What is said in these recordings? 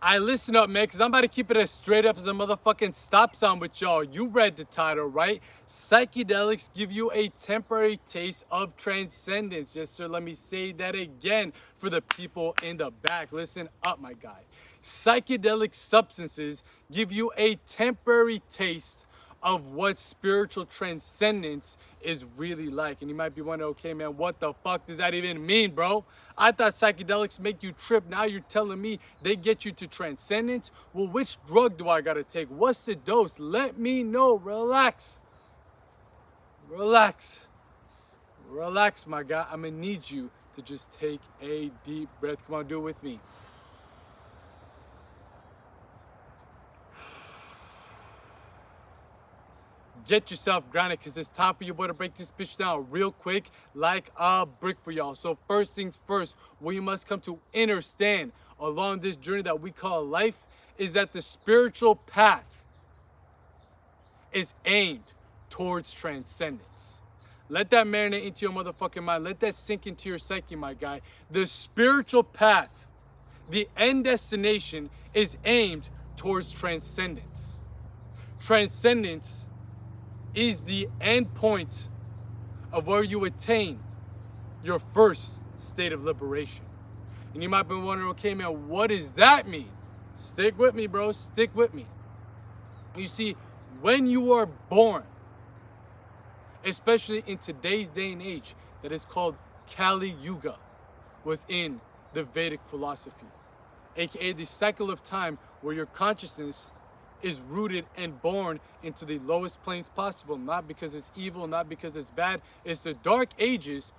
I listen up, man, because I'm about to keep it as straight up as a motherfucking stop sign with y'all. You read the title, right? Psychedelics give you a temporary taste of transcendence. Yes, sir. Let me say that again for the people in the back. Listen up, my guy. Psychedelic substances give you a temporary taste of what spiritual transcendence is really like. And you might be wondering, okay, man, what the fuck does that even mean, bro? I thought psychedelics make you trip. Now you're telling me they get you to transcendence? Well, which drug do I gotta take? What's the dose? Let me know. Relax. Relax. Relax, my guy. I'm gonna need you to just take a deep breath. Come on, do it with me. Get yourself grounded, because it's time for your boy to break this bitch down real quick like a brick for y'all. So first things first, what you must come to understand along this journey that we call life is that the spiritual path is aimed towards transcendence. Let that marinate into your motherfucking mind. Let that sink into your psyche, my guy. The spiritual path, the end destination, is aimed towards transcendence. Transcendence is the end point of where you attain your first state of liberation. And you might be wondering, okay, man, what does that mean? Stick with me, bro. Stick with me. You see, when you are born, especially in today's day and age, that is called Kali Yuga within the Vedic philosophy, aka the cycle of time where your consciousness is rooted and born into the lowest planes possible, not because it's evil, not because it's bad. It's the dark ages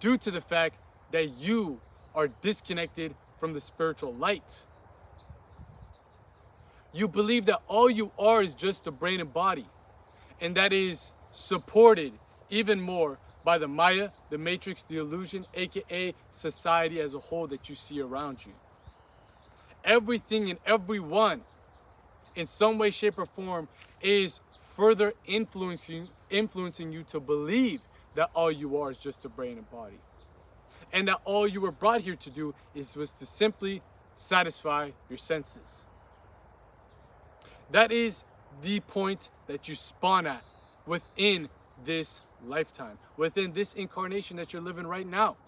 due to the fact that you are disconnected from the spiritual light. You believe that all you are is just a brain and body, and that is supported even more by the Maya, the Matrix, the illusion, aka society as a whole that you see around you. Everything and everyone in some way, shape, or form is further influencing you to believe that all you are is just a brain and body. And that all you were brought here to do was to simply satisfy your senses. That is the point that you spawn at within this lifetime, within this incarnation that you're living right now.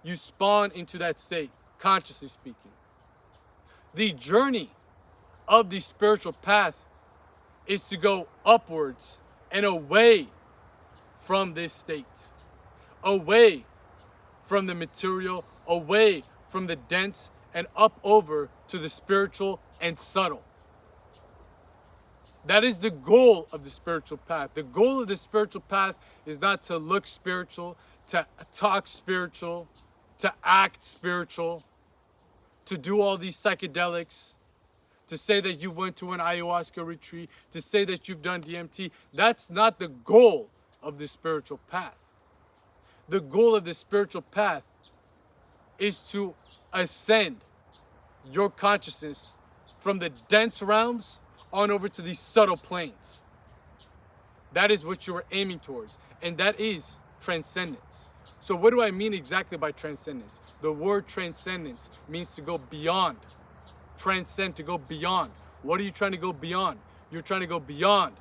You spawn into that state, consciously speaking. The journey of the spiritual path is to go upwards and away from this state, away from the material, away from the dense, and up over to the spiritual and subtle. That is the goal of the spiritual path. The goal of the spiritual path is not to look spiritual, to talk spiritual, to act spiritual, to do all these psychedelics, to say that you went to an ayahuasca retreat, to say that you've done DMT. That's not the goal of the spiritual path. The goal of the spiritual path is to ascend your consciousness from the dense realms on over to these subtle planes. That is what you are aiming towards, and that is transcendence. So what do I mean exactly by transcendence? The word transcendence means to go beyond. Transcend, to go beyond. What are you trying to go beyond? You're trying to go beyond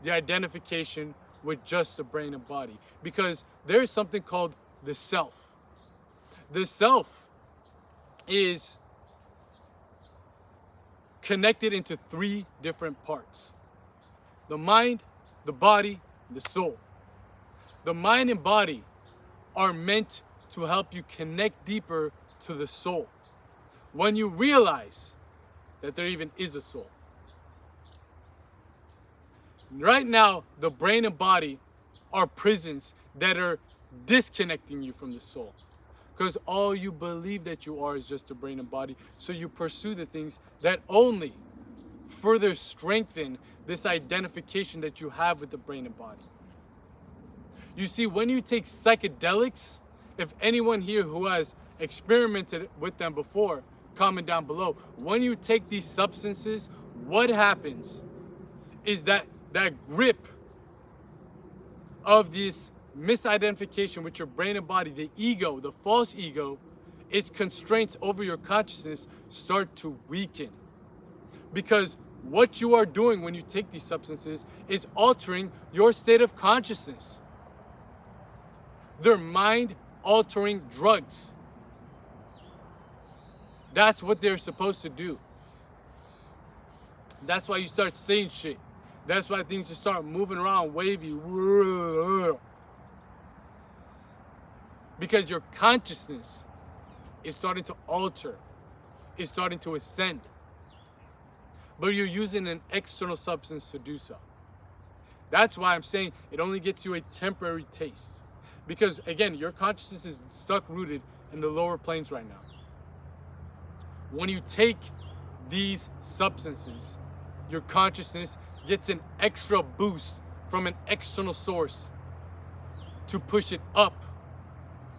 the identification with just the brain and body, because there's something called the self. The self is connected into three different parts: the mind, the body, and the soul. The mind and body are meant to help you connect deeper to the soul. When you realize that there even is a soul. Right now, the brain and body are prisons that are disconnecting you from the soul, because all you believe that you are is just a brain and body. So you pursue the things that only further strengthen this identification that you have with the brain and body. You see, when you take psychedelics, if anyone here who has experimented with them before, comment down below. When you take these substances, what happens is that grip of this misidentification with your brain and body, the ego, the false ego, its constraints over your consciousness start to weaken. Because what you are doing when you take these substances is altering your state of consciousness. They're mind-altering drugs. That's what they're supposed to do. That's why you start saying shit. That's why things just start moving around, wavy. Because your consciousness is starting to alter, is starting to ascend. But you're using an external substance to do so. That's why I'm saying it only gets you a temporary taste. Because again, your consciousness is stuck rooted in the lower planes right now. When you take these substances, your consciousness gets an extra boost from an external source to push it up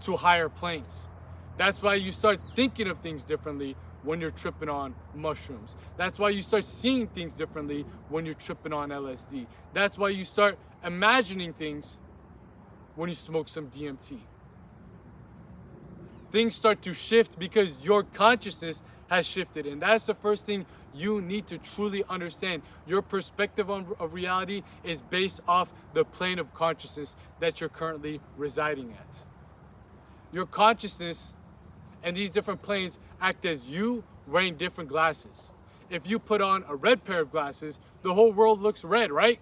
to higher planes. That's why you start thinking of things differently when you're tripping on mushrooms. That's why you start seeing things differently when you're tripping on LSD. That's why you start imagining things when you smoke some DMT. Things start to shift because your consciousness has shifted. And that's the first thing you need to truly understand. Your perspective of reality is based off the plane of consciousness that you're currently residing at. Your consciousness and these different planes act as you wearing different glasses. If you put on a red pair of glasses, the whole world looks red, right?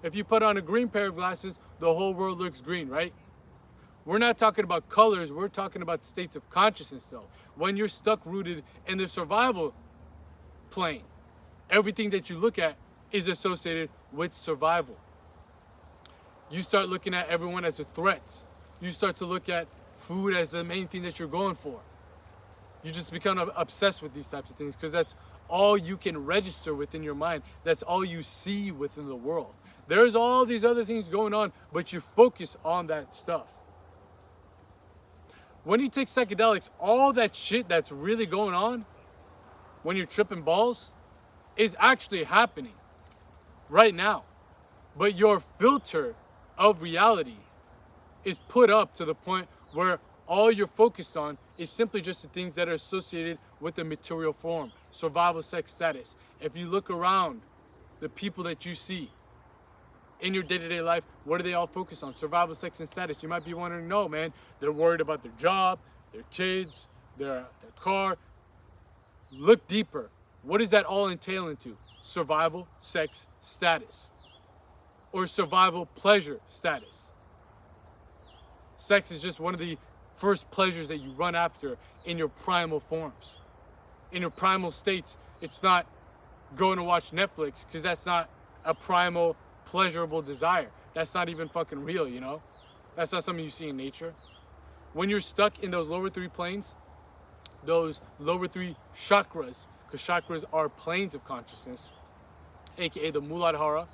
If you put on a green pair of glasses, the whole world looks green, right? We're not talking about colors, we're talking about states of consciousness though. When you're stuck rooted in the survival plane, everything that you look at is associated with survival. You start looking at everyone as a threat. You start to look at food as the main thing that you're going for. You just become obsessed with these types of things because that's all you can register within your mind. That's all you see within the world. There's all these other things going on, but you focus on that stuff. When you take psychedelics, all that shit that's really going on when you're tripping balls is actually happening right now. But your filter of reality is put up to the point where all you're focused on is simply just the things that are associated with the material form, survival, sex, status. If you look around, the people that you see in your day-to-day life, what do they all focus on? Survival, sex, and status. You might be wondering, no, man, they're worried about their job, their kids, their car. Look deeper. What does that all entail into? Survival, sex, status. Or survival, pleasure, status. Sex is just one of the first pleasures that you run after in your primal forms. In your primal states, it's not going to watch Netflix because that's not a primal, pleasurable desire. That's not even fucking real, you know? That's not something you see in nature. When you're stuck in those lower three planes, those lower three chakras, because chakras are planes of consciousness, aka the Muladhara,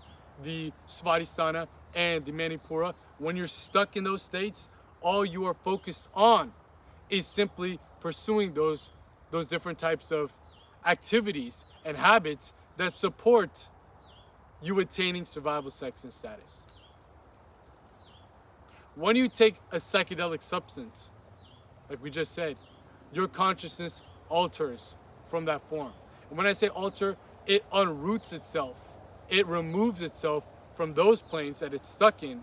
the Svadhisthana, and the Manipura, when you're stuck in those states, all you are focused on is simply pursuing those different types of activities and habits that support you attaining survival, sex, and status. When you take a psychedelic substance, like we just said, your consciousness alters from that form. And when I say alter, it unroots itself. It removes itself from those planes that it's stuck in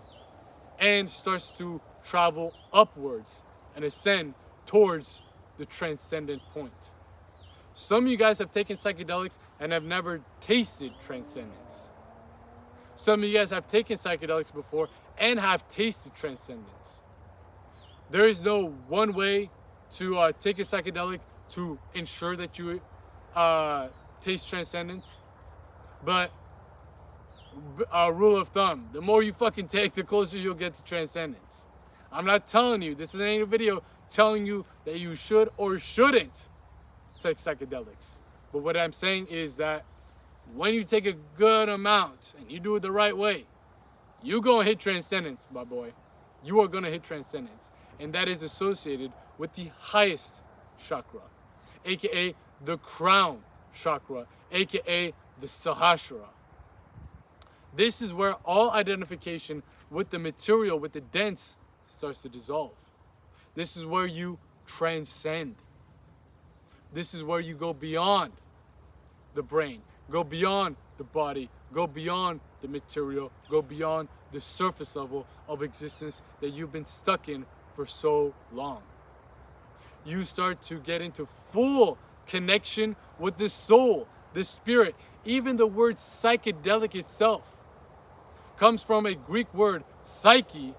and starts to travel upwards and ascend towards the transcendent point. Some of you guys have taken psychedelics and have never tasted transcendence. Some of you guys have taken psychedelics before and have tasted transcendence. There is no one way to take a psychedelic to ensure that you taste transcendence. But a rule of thumb, the more you fucking take, the closer you'll get to transcendence. I'm not telling you, this ain't a video telling you that you should or shouldn't take psychedelics. But what I'm saying is that when you take a good amount and you do it the right way, you gonna hit transcendence, my boy. You are gonna hit transcendence. And that is associated with the highest chakra, aka the crown chakra, aka the Sahasrara. This is where all identification with the material, with the dense, starts to dissolve. This is where you transcend. This is where you go beyond the brain, go beyond the body, go beyond the material, go beyond the surface level of existence that you've been stuck in for so long. You start to get into full connection with the soul, the spirit. Even the word psychedelic itself comes from a Greek word, psyche,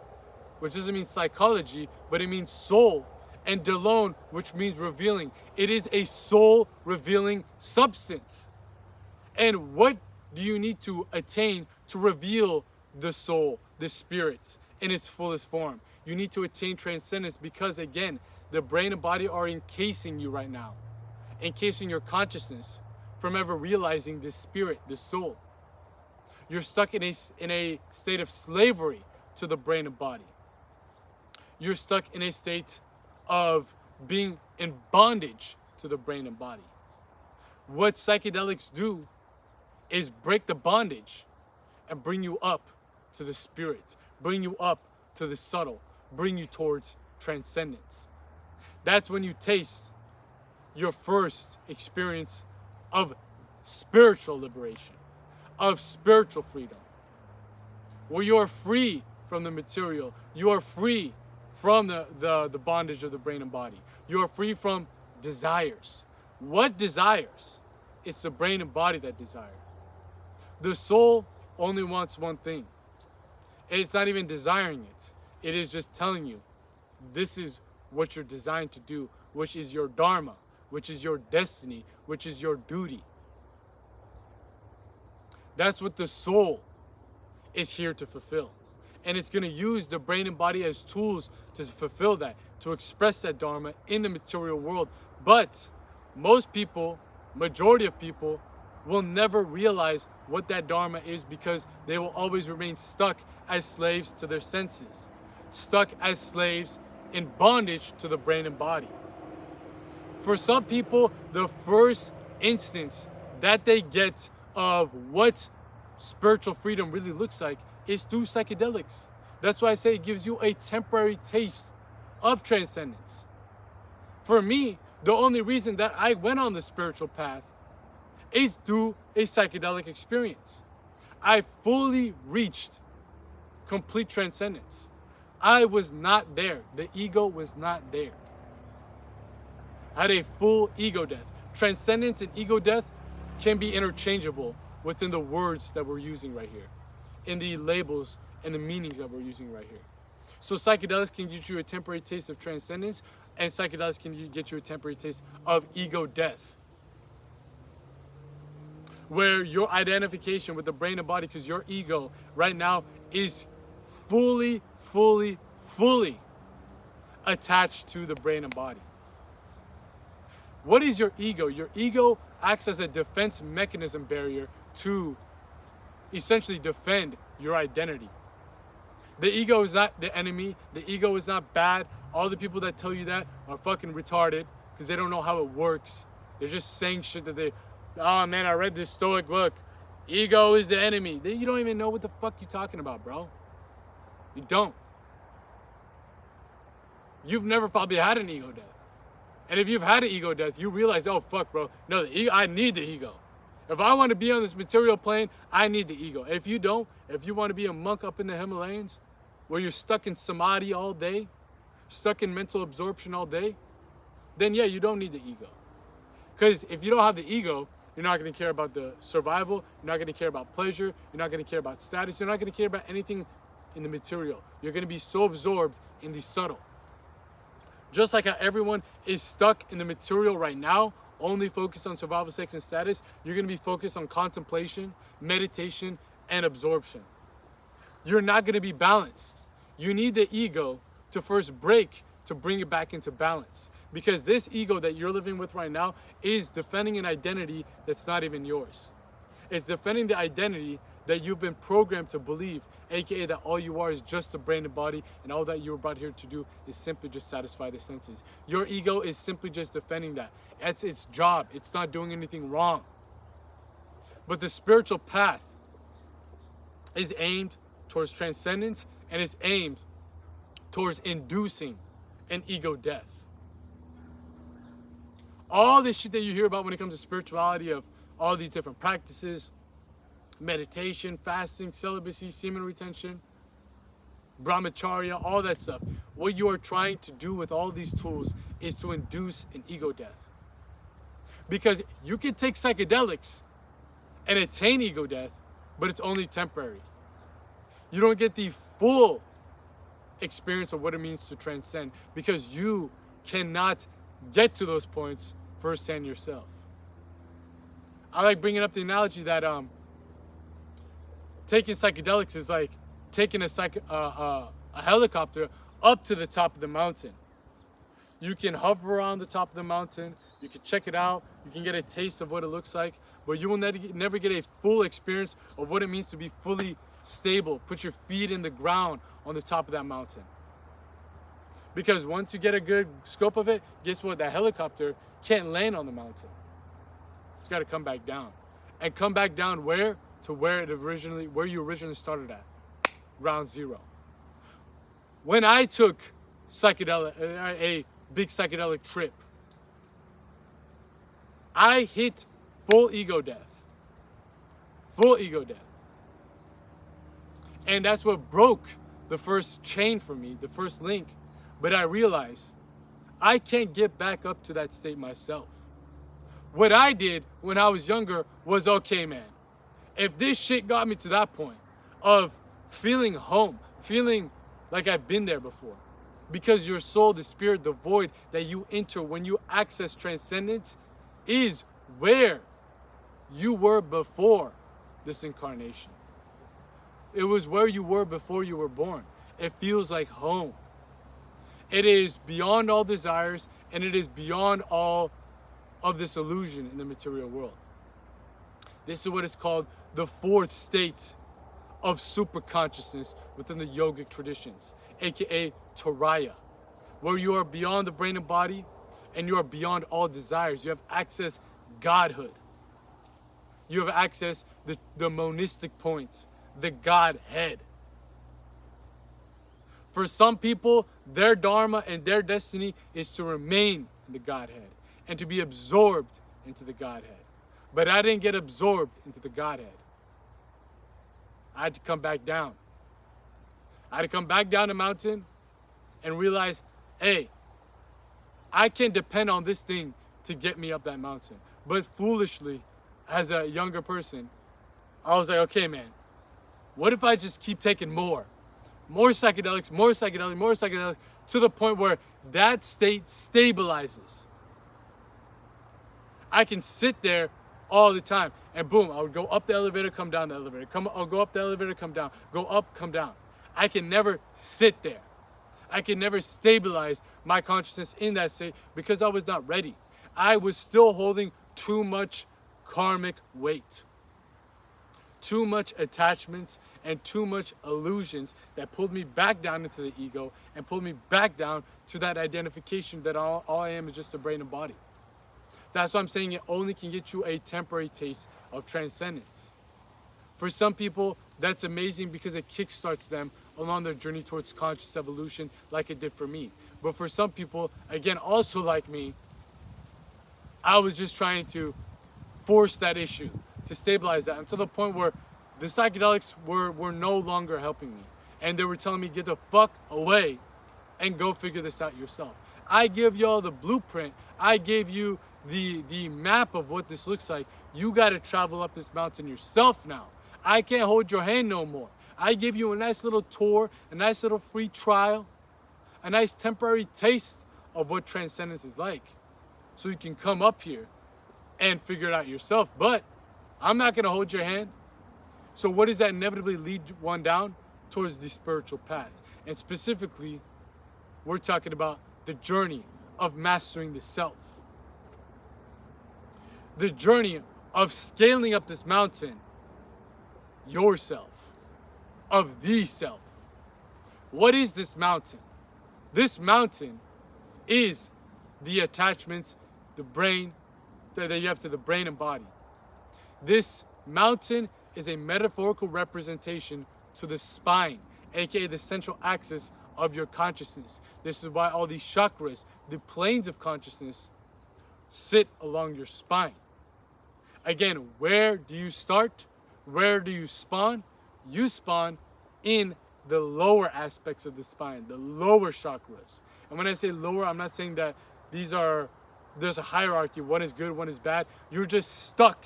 which doesn't mean psychology, but it means soul, and delon, which means revealing. It is a soul revealing substance. And what do you need to attain to reveal the soul, the spirit, in its fullest form? You need to attain transcendence because, again, the brain and body are encasing you right now, encasing your consciousness from ever realizing the spirit, the soul. You're stuck in a state of slavery to the brain and body. You're stuck in a state of being in bondage to the brain and body. What psychedelics do is break the bondage and bring you up to the spirit, bring you up to the subtle, bring you towards transcendence. That's when you taste your first experience of spiritual liberation, of spiritual freedom, where you are free from the material, you are free from the bondage of the brain and body. You are free from desires. What desires? It's the brain and body that desire. The soul only wants one thing. It's not even desiring it. It is just telling you, this is what you're designed to do, which is your dharma, which is your destiny, which is your duty. That's what the soul is here to fulfill. And it's going to use the brain and body as tools to fulfill that, to express that dharma in the material world. But most people, majority of people, will never realize what that dharma is because they will always remain stuck as slaves to their senses, stuck as slaves in bondage to the brain and body. For some people, the first instance that they get of what spiritual freedom really looks like is through psychedelics. That's why I say it gives you a temporary taste of transcendence. For me, the only reason that I went on the spiritual path is through a psychedelic experience. I fully reached complete transcendence. I was not there. The ego was not there. I had a full ego death. Transcendence and ego death can be interchangeable within the words that we're using right here, in the labels and the meanings that we're using right here. So psychedelics can get you a temporary taste of transcendence, and psychedelics can get you a temporary taste of ego death, where your identification with the brain and body, because your ego right now is fully attached to the brain and body. What is your ego? Your ego acts as a defense mechanism barrier to essentially defend your identity. The ego is not the enemy. The ego is not bad. All the people that tell you that are fucking retarded because they don't know how it works. They're just saying shit that they, oh man, I read this Stoic book. Ego is the enemy. You don't even know what the fuck you're talking about, bro. You don't. You've never probably had an ego death. And if you've had an ego death, you realize, oh fuck, bro. No, the ego, I need the ego. If I want to be on this material plane, I need the ego. If you don't, if you want to be a monk up in the Himalayas, where you're stuck in samadhi all day, stuck in mental absorption all day, then yeah, you don't need the ego. Because if you don't have the ego, you're not going to care about the survival, you're not going to care about pleasure, you're not going to care about status, you're not going to care about anything in the material. You're going to be so absorbed in the subtle. Just like how everyone is stuck in the material right now, only focused on survival, sex, and status, you're going to be focused on contemplation, meditation, and absorption. You're not going to be balanced. You need the ego to first break to bring it back into balance. Because this ego that you're living with right now is defending an identity that's not even yours. It's defending the identity that you've been programmed to believe, aka that all you are is just a brain and body, and all that you were brought here to do is simply just satisfy the senses. Your ego is simply just defending that. That's its job. It's not doing anything wrong. But the spiritual path is aimed towards transcendence and is aimed towards inducing an ego death. All this shit that you hear about when it comes to spirituality, of all these different practices, meditation, fasting, celibacy, semen retention, brahmacharya, all that stuff. What you are trying to do with all these tools is to induce an ego death. Because you can take psychedelics and attain ego death, but it's only temporary. You don't get the full experience of what it means to transcend, because you cannot get to those points firsthand yourself. I like bringing up the analogy that taking psychedelics is like taking a helicopter up to the top of the mountain. You can hover around the top of the mountain, you can check it out, you can get a taste of what it looks like, but you will never get a full experience of what it means to be fully stable. Put your feet in the ground on the top of that mountain. Because once you get a good scope of it, guess what? That helicopter can't land on the mountain. It's got to come back down. And come back down where? To where you originally started at. Ground zero. When I took a big psychedelic trip, I hit full ego death. Full ego death. And that's what broke the first chain for me, the first link. But I realized I can't get back up to that state myself. What I did when I was younger was, okay, man, if this shit got me to that point of feeling home, feeling like I've been there before, because your soul, the spirit, the void that you enter when you access transcendence is where you were before this incarnation. It was where you were before you were born. It feels like home. It is beyond all desires, and it is beyond all of this illusion in the material world. This is what is called the fourth state of superconsciousness within the yogic traditions, aka Turaya, where you are beyond the brain and body, and you are beyond all desires. You have access Godhood. You have access the monistic points, the Godhead. For some people, their dharma and their destiny is to remain in the Godhead and to be absorbed into the Godhead. But I didn't get absorbed into the Godhead. I had to come back down. I had to come back down the mountain and realize, hey, I can depend on this thing to get me up that mountain. But foolishly, as a younger person, I was like, okay, man, what if I just keep taking more psychedelics, more psychedelics, to the point where that state stabilizes. I can sit there all the time, and boom, I would go up the elevator, come down the elevator, I'll go up the elevator, come down, go up, come down. I can never sit there. I can never stabilize my consciousness in that state because I was not ready. I was still holding too much karmic weight. Too much attachments and too much illusions that pulled me back down into the ego and pulled me back down to that identification that all I am is just a brain and body. That's why I'm saying it only can get you a temporary taste of transcendence. For some people, that's amazing because it kickstarts them along their journey towards conscious evolution like it did for me. But for some people, again, also like me, I was just trying to force that issue, to stabilize that, until the point where the psychedelics were no longer helping me. And they were telling me, get the fuck away and go figure this out yourself. I give y'all the blueprint. I gave you the map of what this looks like. You got to travel up this mountain yourself now. I can't hold your hand no more. I give you a nice little tour, a nice little free trial, a nice temporary taste of what transcendence is like. So you can come up here and figure it out yourself. But I'm not going to hold your hand. So what does that inevitably lead one down? Towards the spiritual path. And specifically, we're talking about the journey of mastering the self. The journey of scaling up this mountain, yourself, of the self. What is this mountain? This mountain is the attachments, the brain, that you have to the brain and body. This mountain is a metaphorical representation to the spine, aka the central axis of your consciousness. This is why all these chakras, the planes of consciousness, sit along your spine. Again, where do you start? Where do you spawn? You spawn in the lower aspects of the spine, the lower chakras. And when I say lower, I'm not saying that there's a hierarchy, one is good, one is bad. You're just stuck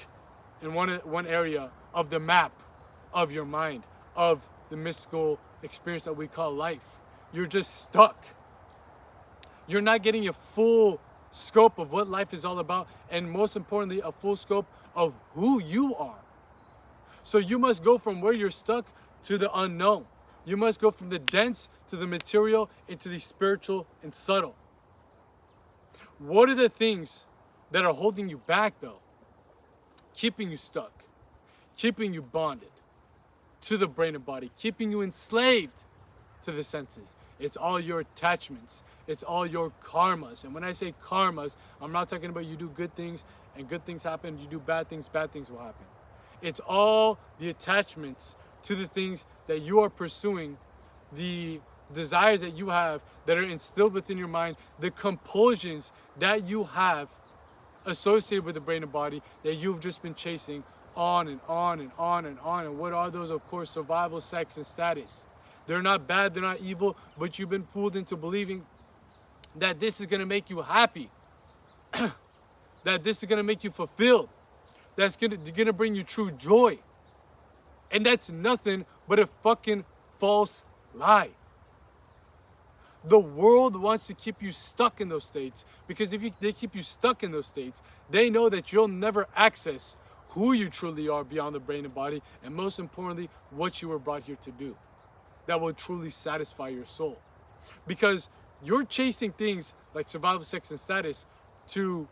in one area of the map of your mind, of the mystical experience that we call life. You're just stuck. You're not getting a full scope of what life is all about, and most importantly, a full scope of who you are. So you must go from where you're stuck to the unknown. You must go from the dense to the material into the spiritual and subtle. What are the things that are holding you back, though? Keeping you stuck, keeping you bonded to the brain and body, keeping you enslaved to the senses. It's all your attachments. It's all your karmas. And when I say karmas, I'm not talking about you do good things and good things happen. You do bad things will happen. It's all the attachments to the things that you are pursuing, the desires that you have that are instilled within your mind, the compulsions that you have associated with the brain and body that you've just been chasing on and on and on and on. And what are those? Of course, survival, sex, and status. They're not bad, they're not evil, but you've been fooled into believing that this is going to make you happy, that this is going to make you fulfilled, that's going to bring you true joy. And that's nothing but a fucking false lie. The world wants to keep you stuck in those states, because if they keep you stuck in those states, they know that you'll never access who you truly are beyond the brain and body, and most importantly, what you were brought here to do that will truly satisfy your soul. Because you're chasing things like survival, sex, and status to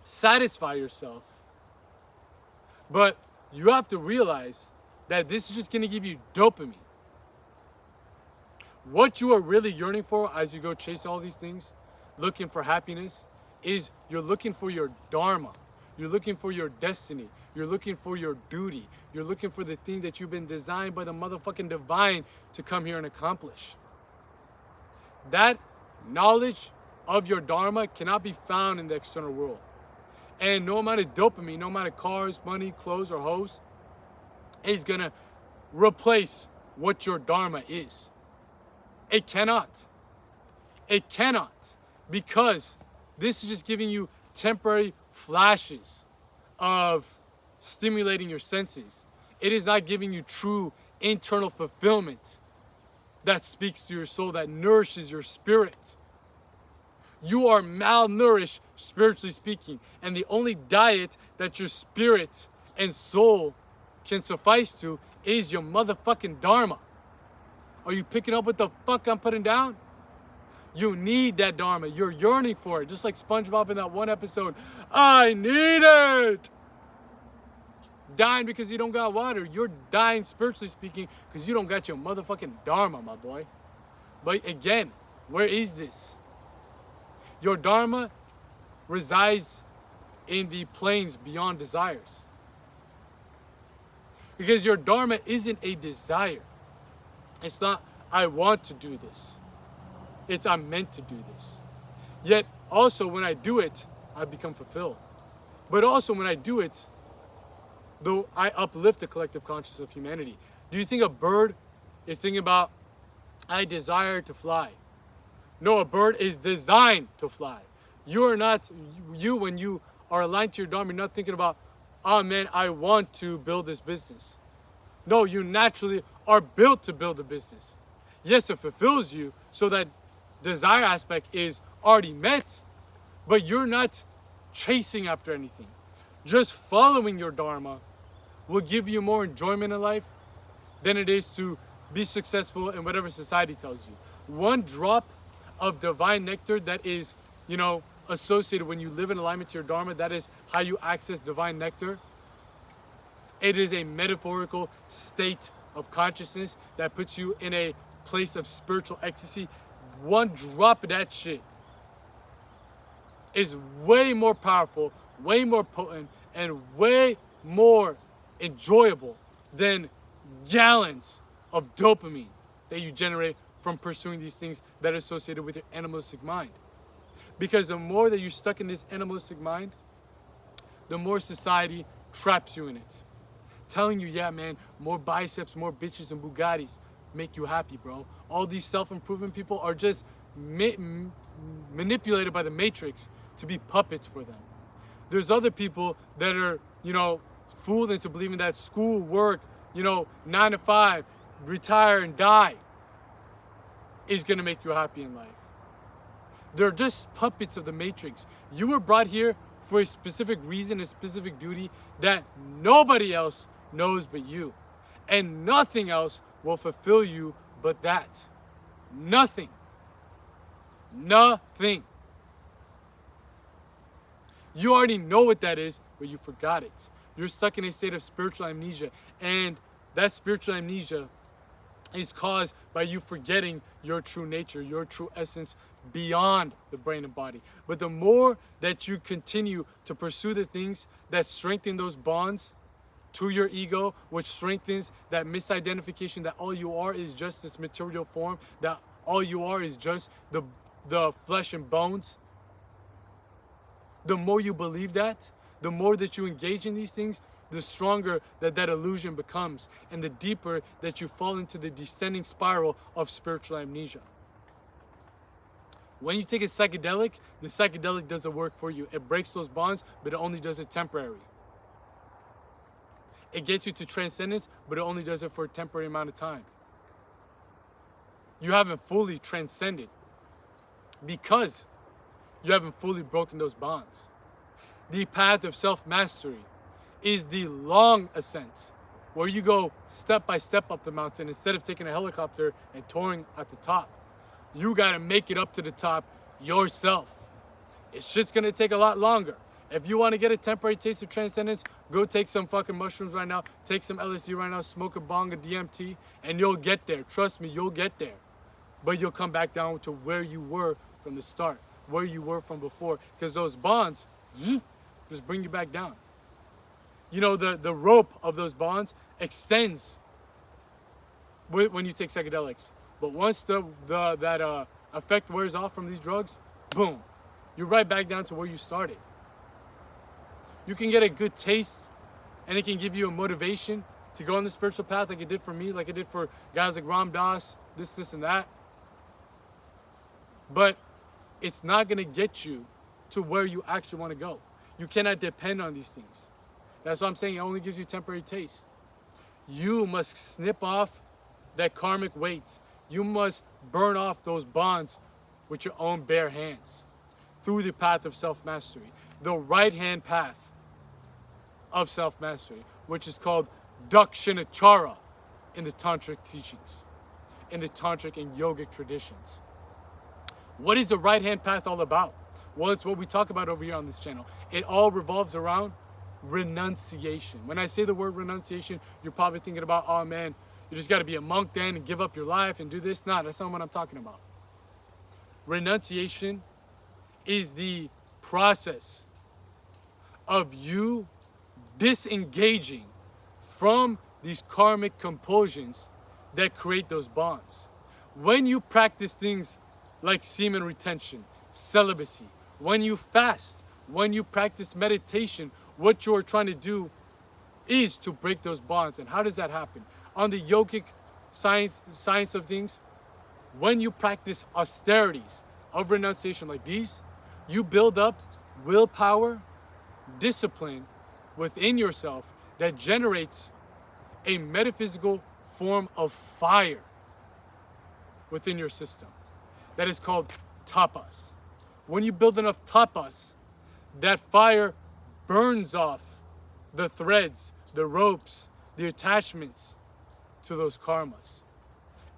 satisfy yourself, but you have to realize that this is just going to give you dopamine. What you are really yearning for as you go chase all these things, looking for happiness, is you're looking for your dharma. You're looking for your destiny. You're looking for your duty. You're looking for the thing that you've been designed by the motherfucking divine to come here and accomplish. That knowledge of your dharma cannot be found in the external world. And no amount of dopamine, no amount of cars, money, clothes, or hoes is gonna replace what your dharma is. It cannot. It cannot, because this is just giving you temporary flashes of stimulating your senses. It is not giving you true internal fulfillment that speaks to your soul, that nourishes your spirit. You are malnourished, spiritually speaking, and the only diet that your spirit and soul can suffice to is your motherfucking dharma. Are you picking up what the fuck I'm putting down? You need that dharma. You're yearning for it. Just like SpongeBob in that one episode. I need it! Dying because you don't got water. You're dying, spiritually speaking, because you don't got your motherfucking dharma, my boy. But again, where is this? Your dharma resides in the planes beyond desires. Because your dharma isn't a desire. It's not, I want to do this. It's, I'm meant to do this. Yet, also, when I do it, I become fulfilled. But also, when I do it, though, I uplift the collective consciousness of humanity. Do you think a bird is thinking about, I desire to fly? No, a bird is designed to fly. You are not, when you are aligned to your dharma, you're not thinking about, oh man, I want to build this business. No, you naturally are built to build a business. Yes, it fulfills you, so that desire aspect is already met, but you're not chasing after anything. Just following your dharma will give you more enjoyment in life than it is to be successful in whatever society tells you. One drop of divine nectar that is, associated when you live in alignment to your dharma, that is how you access divine nectar. It is a metaphorical state of consciousness that puts you in a place of spiritual ecstasy. One drop of that shit is way more powerful, way more potent, and way more enjoyable than gallons of dopamine that you generate from pursuing these things that are associated with your animalistic mind. Because the more that you're stuck in this animalistic mind, the more society traps you in it. Telling you, yeah, man, more biceps, more bitches, and Bugattis make you happy, bro. All these self-improvement people are just manipulated by the Matrix to be puppets for them. There's other people that are, fooled into believing that school, work, 9 to 5, retire and die is gonna make you happy in life. They're just puppets of the Matrix. You were brought here for a specific reason, a specific duty that nobody else knows but you. And nothing else will fulfill you but that. Nothing. Nothing. You already know what that is, but you forgot it. You're stuck in a state of spiritual amnesia. And that spiritual amnesia is caused by you forgetting your true nature, your true essence beyond the brain and body. But the more that you continue to pursue the things that strengthen those bonds to your ego, which strengthens that misidentification that all you are is just this material form, that all you are is just the flesh and bones, the more you believe that, the more that you engage in these things, the stronger that illusion becomes, and the deeper that you fall into the descending spiral of spiritual amnesia. When you take a psychedelic, the psychedelic doesn't work for you. It breaks those bonds, but it only does it temporary. It gets you to transcendence, but it only does it for a temporary amount of time. You haven't fully transcended because you haven't fully broken those bonds. The path of self-mastery is the long ascent, where you go step by step up the mountain instead of taking a helicopter and touring at the top. You gotta make it up to the top yourself. It's just gonna take a lot longer. If you wanna get a temporary taste of transcendence, go take some fucking mushrooms right now, take some LSD right now, smoke a bong, a DMT, and you'll get there. Trust me, you'll get there. But you'll come back down to where you were from the start, where you were from before, because those bonds just bring you back down. The rope of those bonds extends when you take psychedelics. But once that effect wears off from these drugs, boom, you're right back down to where you started. You can get a good taste, and it can give you a motivation to go on the spiritual path, like it did for me, like it did for guys like Ram Dass, this, and that. But it's not gonna get you to where you actually want to go. You cannot depend on these things. That's why I'm saying it only gives you temporary taste. You must snip off that karmic weight. You must burn off those bonds with your own bare hands through the path of self-mastery, the right-hand path of self-mastery, which is called Dakshinachara in the tantric teachings, in the tantric and yogic traditions. What is the right-hand path all about? Well, it's what we talk about over here on this channel. It all revolves around renunciation. When I say the word renunciation, you're probably thinking about, oh man, you just got to be a monk then and give up your life and do this. No, that's not what I'm talking about. Renunciation is the process of you disengaging from these karmic compulsions that create those bonds. When you practice things like semen retention, celibacy, when you fast, when you practice meditation, what you're trying to do is to break those bonds. And how does that happen? On the yogic science of things, when you practice austerities of renunciation like these, you build up willpower, discipline within yourself that generates a metaphysical form of fire within your system that is called tapas. When you build enough tapas, that fire burns off the threads, the ropes, the attachments to those karmas.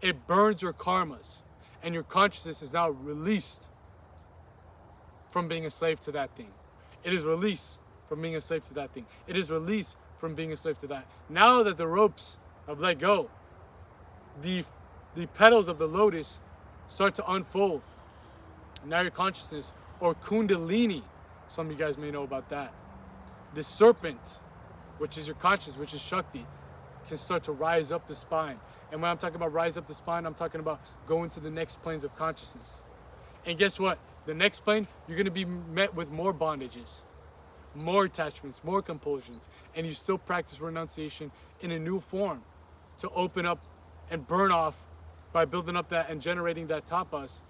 It burns your karmas, and your consciousness is now released from being a slave to that thing. It is released from being a slave to that thing. It is released from being a slave to that. Now that the ropes have let go, the petals of the lotus start to unfold. Now your consciousness, or kundalini, some of you guys may know about that. The serpent, which is your consciousness, which is Shakti, can start to rise up the spine. And when I'm talking about rise up the spine, I'm talking about going to the next planes of consciousness. And guess what? The next plane, you're going to be met with more bondages, more attachments, more compulsions, and you still practice renunciation in a new form to open up and burn off by building up that and generating that tapas,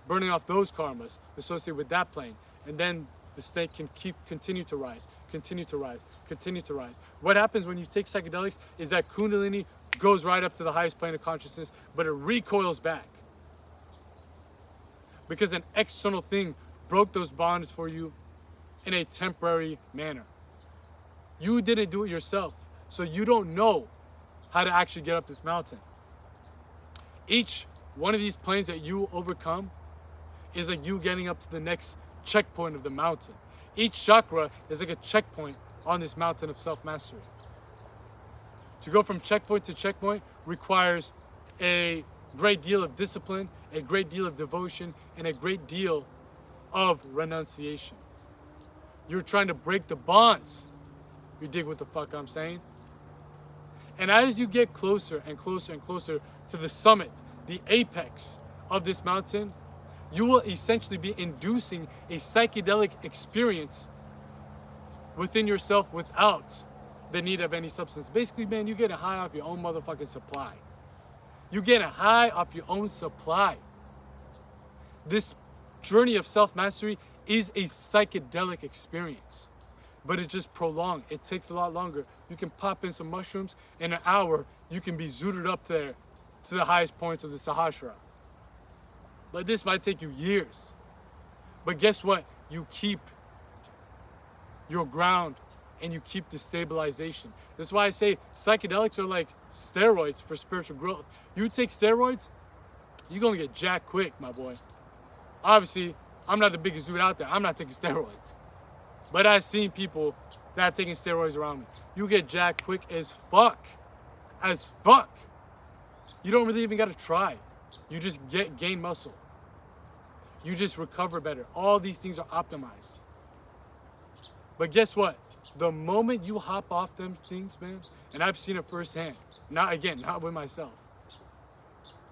burning off those karmas associated with that plane. And then the state can continue to rise, continue to rise, continue to rise. What happens when you take psychedelics is that Kundalini goes right up to the highest plane of consciousness, but it recoils back. Because an external thing broke those bonds for you in a temporary manner. You didn't do it yourself, so you don't know how to actually get up this mountain. Each one of these planes that you overcome is like you getting up to the next checkpoint of the mountain. Each chakra is like a checkpoint on this mountain of self-mastery. To go from checkpoint to checkpoint requires a great deal of discipline, a great deal of devotion, and a great deal of renunciation. You're trying to break the bonds. You dig what the fuck I'm saying? And as you get closer and closer and closer to the summit, the apex of this mountain, you will essentially be inducing a psychedelic experience within yourself without the need of any substance. Basically, man, you get a high off your own motherfucking supply. You get a high off your own supply. This journey of self-mastery is a psychedelic experience, but it's just prolonged. It takes a lot longer. You can pop in some mushrooms, in an hour, you can be zooted up there to the highest points of the Sahasrara. But this might take you years. But guess what? You keep your ground and you keep the stabilization. That's why I say psychedelics are like steroids for spiritual growth. You take steroids, you're gonna get jacked quick, my boy. Obviously, I'm not the biggest dude out there. I'm not taking steroids. But I've seen people that have taken steroids around me. You get jacked quick as fuck. As fuck. You don't really even gotta try. You just gain muscle. You just recover better. All these things are optimized. But guess what? The moment you hop off them things, man, and I've seen it firsthand. Not with myself.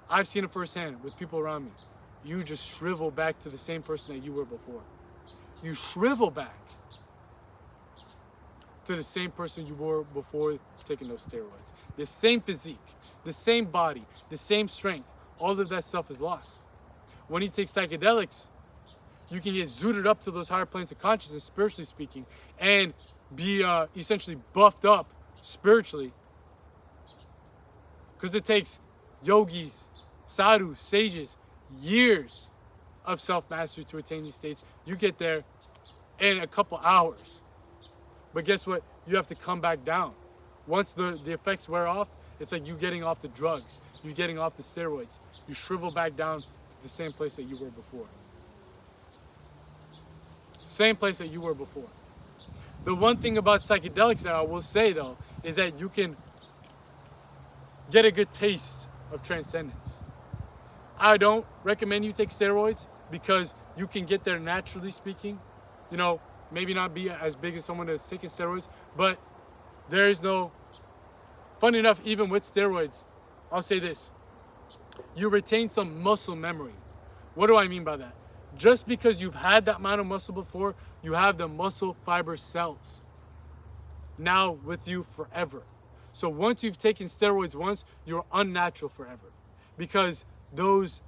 I've seen it firsthand with people around me. You just shrivel back to the same person that you were before. You shrivel back to the same person you were before taking those steroids. The same physique, the same body, the same strength. All of that stuff is lost. When you take psychedelics, you can get zooted up to those higher planes of consciousness, spiritually speaking, and be essentially buffed up spiritually. Because it takes yogis, sadhus, sages, years of self-mastery to attain these states. You get there in a couple hours. But guess what? You have to come back down. Once the effects wear off, it's like you getting off the drugs. You getting off the steroids. You shrivel back down to the same place that you were before. Same place that you were before. The one thing about psychedelics that I will say though, is that you can get a good taste of transcendence. I don't recommend you take steroids because you can get there naturally speaking. You know, maybe not be as big as someone that's taking steroids, but there is no, funny enough, even with steroids, I'll say this, you retain some muscle memory. What do I mean by that? Just because you've had that amount of muscle before, you have the muscle fiber cells now with you forever. So once you've taken steroids once, you're unnatural forever. Because those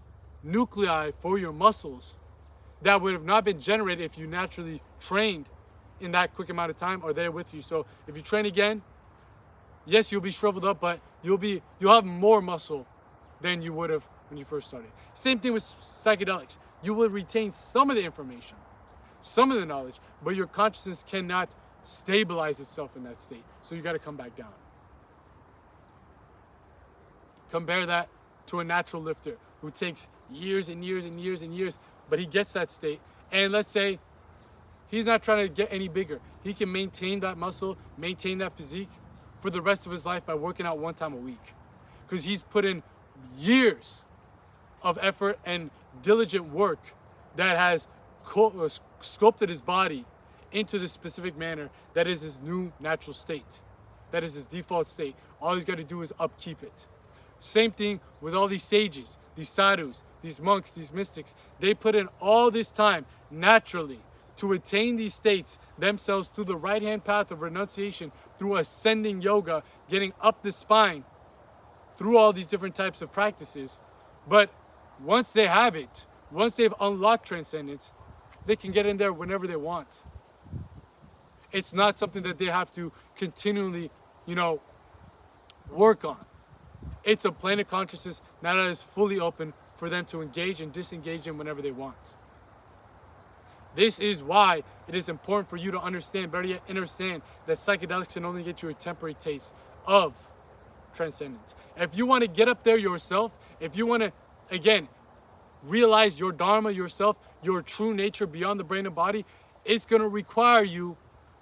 nuclei for your muscles that would have not been generated if you naturally trained in that quick amount of time are there with you. So if you train again, yes, you'll be shriveled up, but you'll have more muscle than you would have when you first started. Same thing with psychedelics. You will retain some of the information, some of the knowledge, but your consciousness cannot stabilize itself in that state. So you got to come back down. Compare that to a natural lifter who takes years and years and years and years, but he gets that state. And let's say he's not trying to get any bigger. He can maintain that muscle, maintain that physique for the rest of his life by working out one time a week. Because he's put in years of effort and diligent work that has sculpted his body into this specific manner that is his new natural state. That is his default state. All he's got to do is upkeep it. Same thing with all these sages, these sadhus, these monks, these mystics, they put in all this time naturally to attain these states themselves through the right-hand path of renunciation, through ascending yoga, getting up the spine, through all these different types of practices. But once they have it, once they've unlocked transcendence, they can get in there whenever they want. It's not something that they have to continually, work on. It's a plane of consciousness now that is fully open for them to engage and disengage in whenever they want. This is why it is important for you to understand, better yet, understand that psychedelics can only get you a temporary taste of transcendence. If you want to get up there yourself, if you want to, again, realize your dharma yourself, your true nature beyond the brain and body, it's going to require you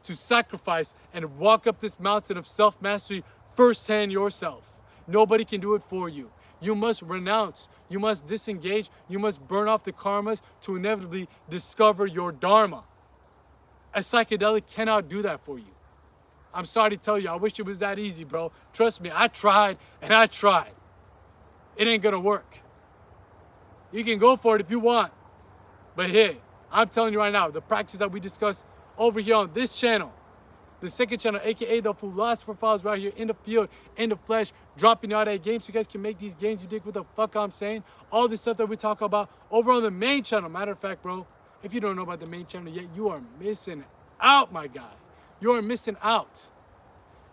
to sacrifice and walk up this mountain of self-mastery firsthand yourself. Nobody can do it for you. You must renounce, you must disengage, you must burn off the karmas to inevitably discover your dharma. A psychedelic cannot do that for you. I'm sorry to tell you, I wish it was that easy, bro. Trust me, I tried and I tried. It ain't gonna work. You can go for it if you want. But hey, I'm telling you right now, the practice that we discuss over here on this channel, the second channel, aka the Philosopher Files, right here in the field, in the flesh, dropping out at games so you guys can make these games. You dig what the fuck I'm saying? All this stuff that we talk about over on the main channel. Matter of fact, bro, if you don't know about the main channel yet, you are missing out, my guy. You are missing out.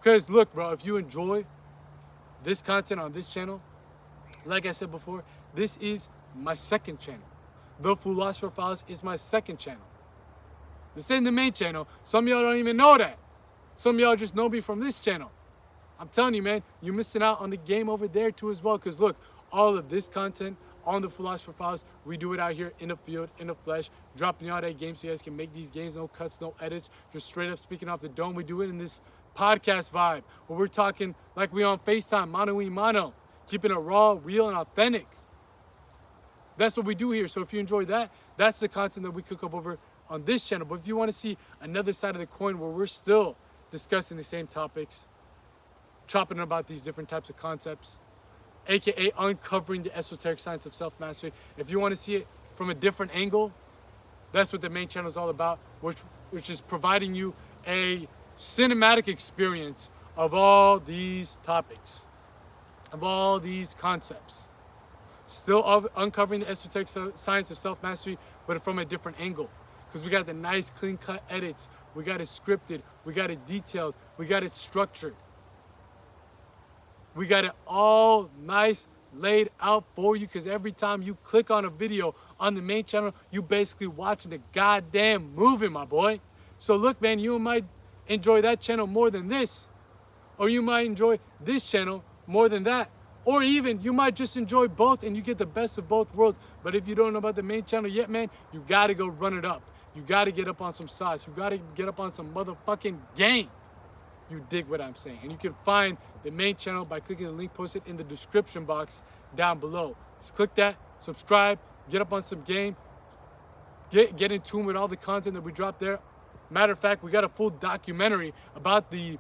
Because look, bro, if you enjoy this content on this channel, like I said before, this is my second channel. The Philosopher Files is my second channel. This ain't the main channel. Some of y'all don't even know that. Some of y'all just know me from this channel. I'm telling you, man, you're missing out on the game over there too as well. Because look, all of this content on the Philosopher Files, we do it out here in the field, in the flesh, dropping out at games so you guys can make these games, no cuts, no edits, just straight up speaking off the dome. We do it in this podcast vibe where we're talking like we on FaceTime, mano y mano, keeping it raw, real, and authentic. That's what we do here. So if you enjoy that, that's the content that we cook up over on this channel. But if you want to see another side of the coin where we're still discussing the same topics, chopping about these different types of concepts, aka uncovering the esoteric science of self-mastery, if you want to see it from a different angle, that's what the main channel is all about, which is providing you a cinematic experience of all these topics, of all these concepts. Still uncovering the esoteric science of self-mastery, but from a different angle. Because we got the nice clean-cut edits, we got it scripted, we got it detailed, we got it structured. We got it all nice laid out for you, because every time you click on a video on the main channel, you basically watching the goddamn movie, my boy. So look, man, you might enjoy that channel more than this, or you might enjoy this channel more than that, or even you might just enjoy both and you get the best of both worlds. But if you don't know about the main channel yet, man, you gotta go run it up. You gotta get up on some sauce. You gotta get up on some motherfucking game. You dig what I'm saying? And you can find the main channel by clicking the link posted in the description box down below. Just click that, subscribe, get up on some game, get in tune with all the content that we drop there. Matter of fact, we got a full documentary about the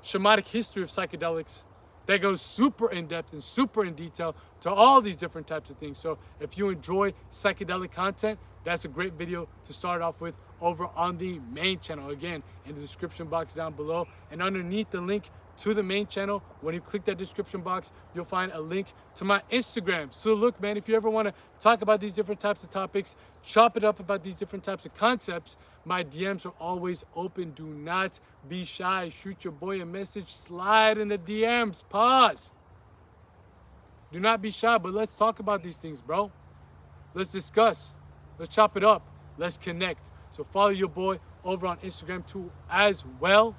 shamanic history of psychedelics that goes super in depth and super in detail to all these different types of things. So if you enjoy psychedelic content, that's a great video to start off with over on the main channel. Again, in the description box down below. And underneath the link to the main channel, when you click that description box, you'll find a link to my Instagram. So look, man, if you ever want to talk about these different types of topics, chop it up about these different types of concepts, my DMs are always open. Do not be shy. Shoot your boy a message. Slide in the DMs. Pause. Do not be shy, but let's talk about these things, bro. Let's discuss. Let's chop it up. Let's connect. So follow your boy over on Instagram too as well.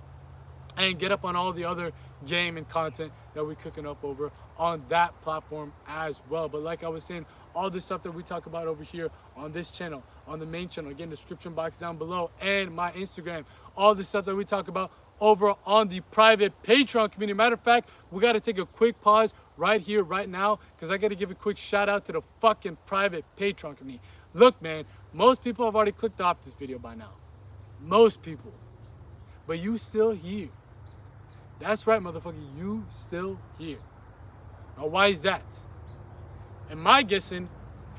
And get up on all the other game and content that we're cooking up over on that platform as well. But like I was saying, all this stuff that we talk about over here on this channel, on the main channel, again, description box down below, and my Instagram, all the stuff that we talk about over on the private Patreon community. Matter of fact, we got to take a quick pause right here, right now, because I got to give a quick shout out to the fucking private Patreon community. Look, man, most people have already clicked off this video by now. Most people. But you still here. That's right, motherfucker. You still here. Now, why is that? And my guessing,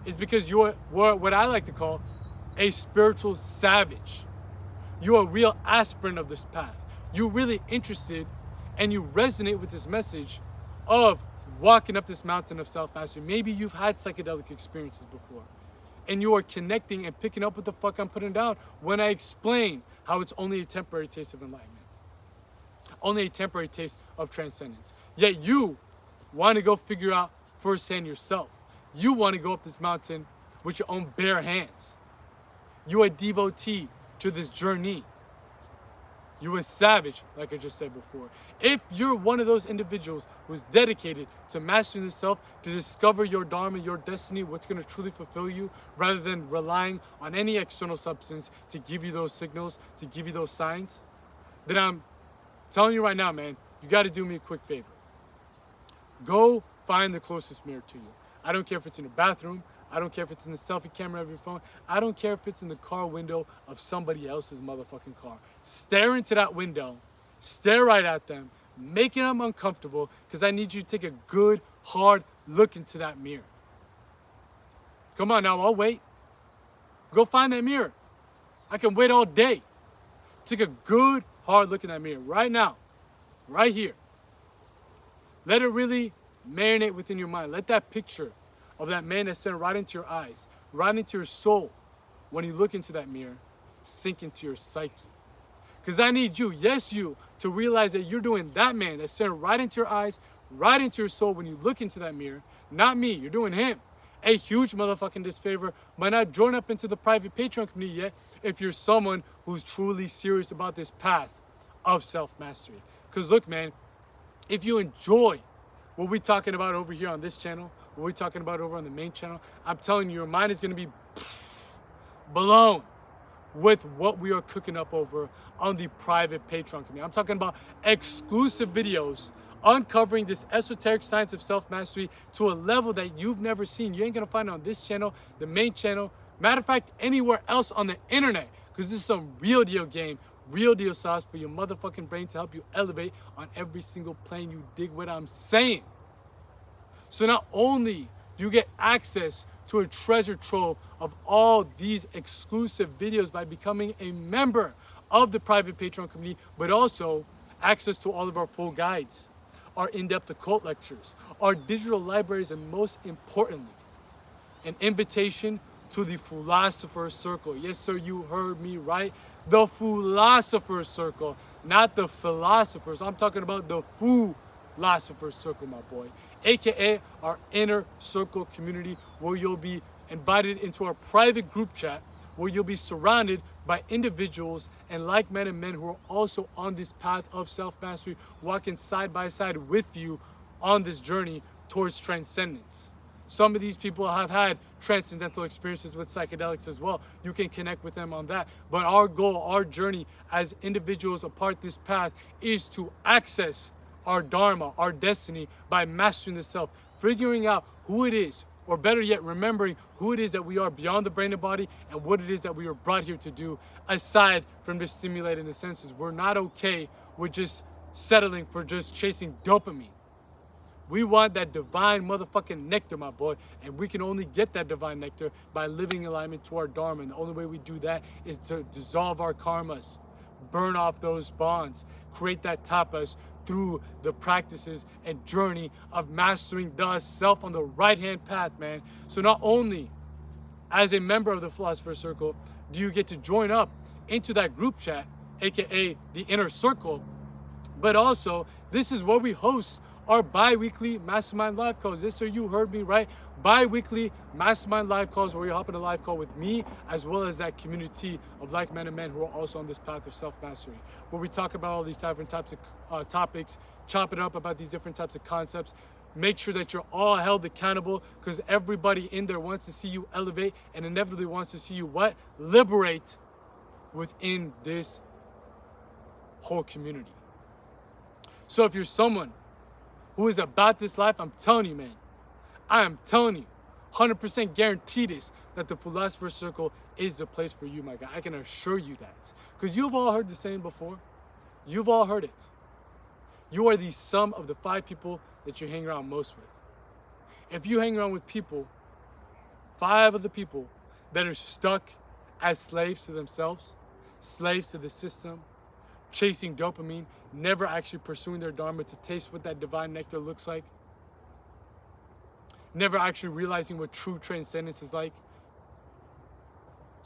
is because you're what I like to call a spiritual savage. You're a real aspirant of this path. You're really interested and you resonate with this message of walking up this mountain of self-mastery. Maybe you've had psychedelic experiences before and you are connecting and picking up what the fuck I'm putting down when I explain how it's only a temporary taste of enlightenment, only a temporary taste of transcendence. Yet you want to go figure out firsthand yourself. You want to go up this mountain with your own bare hands. You're a devotee to this journey. You're a savage, like I just said before. If you're one of those individuals who's dedicated to mastering the self, to discover your dharma, your destiny, what's going to truly fulfill you, rather than relying on any external substance to give you those signals, to give you those signs, then I'm telling you right now, man, you got to do me a quick favor. Go find the closest mirror to you. I don't care if it's in your bathroom. I don't care if it's in the selfie camera of your phone. I don't care if it's in the car window of somebody else's motherfucking car. Stare into that window. Stare right at them. Making them uncomfortable because I need you to take a good, hard look into that mirror. Come on now, I'll wait. Go find that mirror. I can wait all day. Take a good, hard look in that mirror right now. Right here. Let it really marinate within your mind. Let that picture of that man that's staring right into your eyes, right into your soul, when you look into that mirror, sink into your psyche. Because I need you, yes you, to realize that you're doing that man that's staring right into your eyes, right into your soul when you look into that mirror. Not me, you're doing him. A huge motherfucking disfavor by not join up into the private Patreon community yet if you're someone who's truly serious about this path of self-mastery. Because look, man, if you enjoy what we're talking about over here on this channel, what we're talking about over on the main channel, I'm telling you, your mind is going to be blown with what we are cooking up over on the private Patreon community. I'm talking about exclusive videos uncovering this esoteric science of self-mastery to a level that you've never seen. You ain't going to find it on this channel, the main channel, matter of fact, anywhere else on the internet, because this is some real deal game, real deal sauce for your motherfucking brain to help you elevate on every single plane. You dig what I'm saying? So not only do you get access to a treasure trove of all these exclusive videos by becoming a member of the private Patreon community, but also access to all of our full guides, our in-depth occult lectures, our digital libraries, and most importantly, an invitation to the Philosopher's Circle. Yes, sir, you heard me right. The Philosopher's Circle, not the philosophers. I'm talking about the Philosopher's Circle, my boy, aka our inner circle community, where you'll be invited into our private group chat, where you'll be surrounded by individuals and like-minded men who are also on this path of self-mastery, walking side by side with you on this journey towards transcendence. Some of these people have had transcendental experiences with psychedelics as well. You can connect with them on that. But our goal, our journey as individuals apart this path is to access our dharma, our destiny, by mastering the self, figuring out who it is, or better yet, remembering who it is that we are beyond the brain and body and what it is that we are brought here to do, aside from just stimulating the senses. We're not okay with just settling for just chasing dopamine. We want that divine motherfucking nectar, my boy, and we can only get that divine nectar by living in alignment to our dharma. And the only way we do that is to dissolve our karmas, burn off those bonds, create that tapas through the practices and journey of mastering the self on the right-hand path, man. So not only as a member of the Philosopher's Circle do you get to join up into that group chat, aka the inner circle, but also this is where we host our bi-weekly mastermind live calls. Yes, sir, you heard me right. Bi-weekly mastermind live calls where you hop in a live call with me, as well as that community of like-minded men who are also on this path of self-mastery, where we talk about all these different types of topics, chop it up about these different types of concepts, make sure that you're all held accountable, because everybody in there wants to see you elevate and inevitably wants to see you what? Liberate within this whole community. So if you're someone who is about this life, I'm telling you, man, I am telling you, 100% guarantee this, that the Philosopher's Circle is the place for you, my guy. I can assure you that. Because you've all heard the saying before. You've all heard it. You are the sum of the 5 people that you hang around most with. If you hang around with people 5 of the people that are stuck as slaves to themselves, slaves to the system, chasing dopamine, never actually pursuing their dharma to taste what that divine nectar looks like, never actually realizing what true transcendence is like,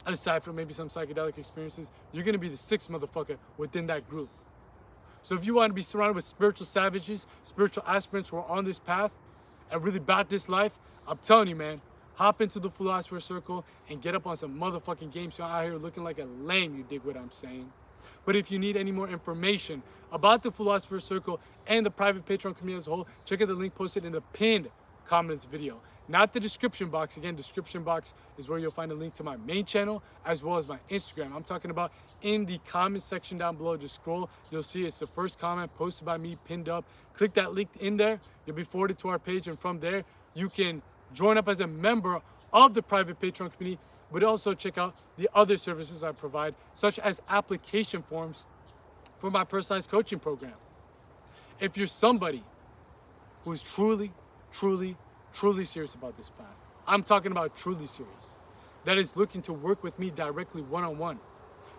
aside from maybe some psychedelic experiences. You're going to be the 6th motherfucker within that group. So if you want to be surrounded with spiritual savages, spiritual aspirants who are on this path and really about this life, I'm telling you, man, hop into the Philosopher's Circle and get up on some motherfucking games. So out here looking like a lame, you dig what I'm saying? But if you need any more information about the Philosopher's Circle and the private Patreon community as a whole, check out the link posted in the pinned comments video. Not the description box. Again, description box is where you'll find a link to my main channel as well as my Instagram. I'm talking about in the comment section down below. Just scroll. You'll see it's the first comment posted by me, pinned up. Click that link in there. You'll be forwarded to our page, and from there, you can join up as a member of the private Patreon community, but also check out the other services I provide, such as application forms for my personalized coaching program. If you're somebody who's truly serious about this path, I'm talking about truly serious, that is looking to work with me directly one-on-one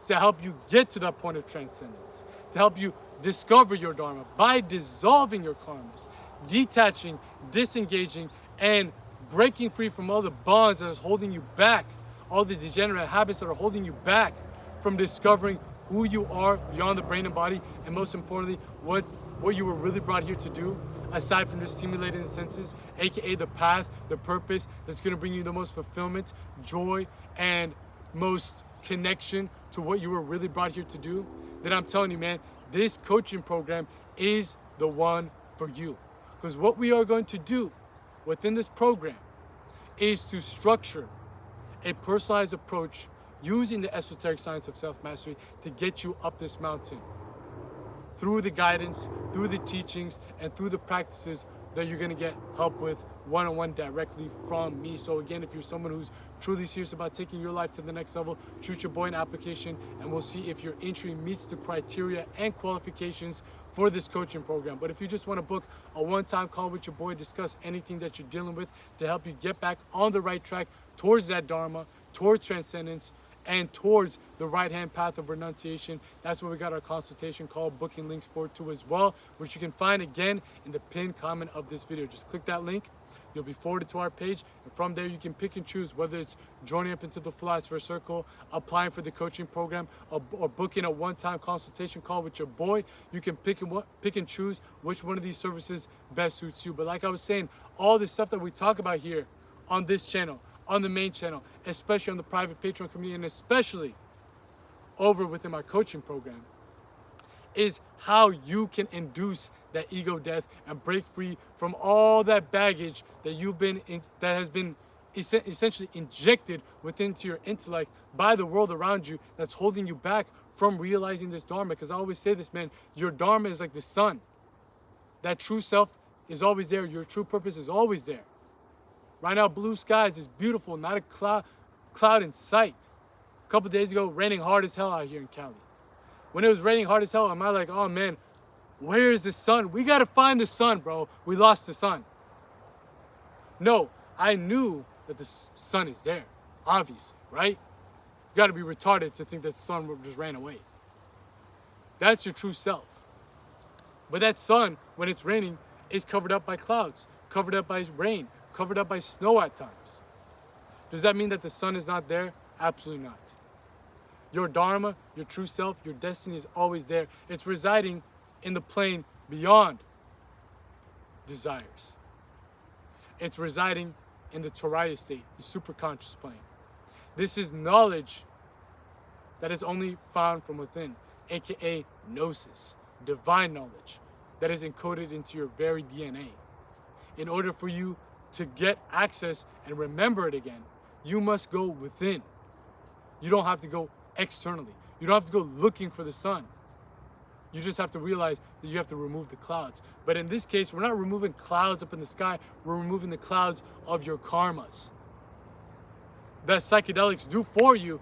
to help you get to that point of transcendence, to help you discover your dharma by dissolving your karmas, detaching, disengaging, and breaking free from all the bonds that is holding you back, all the degenerate habits that are holding you back from discovering who you are beyond the brain and body, and most importantly, what you were really brought here to do, aside from just stimulating the senses, aka the path, the purpose that's going to bring you the most fulfillment, joy, and most connection to what you were really brought here to do, then I'm telling you, man, this coaching program is the one for you. Because what we are going to do within this program is to structure a personalized approach using the esoteric science of self-mastery to get you up this mountain through the guidance, through the teachings, and through the practices that you're going to get help with one-on-one directly from me. So again, if you're someone who's truly serious about taking your life to the next level, shoot your boy an application and we'll see if your entry meets the criteria and qualifications for this coaching program. But if you just want to book a one-time call with your boy, discuss anything that you're dealing with to help you get back on the right track towards that dharma, towards transcendence, and towards the right-hand path of renunciation, that's what we got our consultation call booking links for too as well, which you can find again in the pinned comment of this video. Just click that link, you'll be forwarded to our page, and from there you can pick and choose whether it's joining up into the Philosopher's Circle, applying for the coaching program, or booking a one-time consultation call with your boy. You can pick and choose which one of these services best suits you. But like I was saying, all the stuff that we talk about here on this channel, on the main channel, especially on the private Patreon community, and especially over within my coaching program, is how you can induce that ego death and break free from all that baggage that that has been essentially injected within your intellect by the world around you, that's holding you back from realizing this dharma. Because I always say this, man, your dharma is like the sun. That true self is always there. Your true purpose is always there. Right now, blue skies is beautiful, not a cloud in sight. A couple days ago, raining hard as hell out here in Cali. When it was raining hard as hell, am I like, oh man, where is the sun? We gotta find the sun, bro. We lost the sun. No, I knew that the sun is there, obviously, right? You gotta be retarded to think that the sun just ran away. That's your true self. But that sun, when it's raining, is covered up by clouds, covered up by rain, covered up by snow at times. Does that mean that the sun is not there? Absolutely not. Your dharma, your true self, your destiny is always there. It's residing in the plane beyond desires. It's residing in the Toraya state, the superconscious plane. This is knowledge that is only found from within, aka gnosis, divine knowledge that is encoded into your very DNA. In order for you to get access and remember it again, you must go within. You don't have to go externally. You don't have to go looking for the sun. You just have to realize that you have to remove the clouds. But in this case, we're not removing clouds up in the sky. We're removing the clouds of your karmas that psychedelics do for you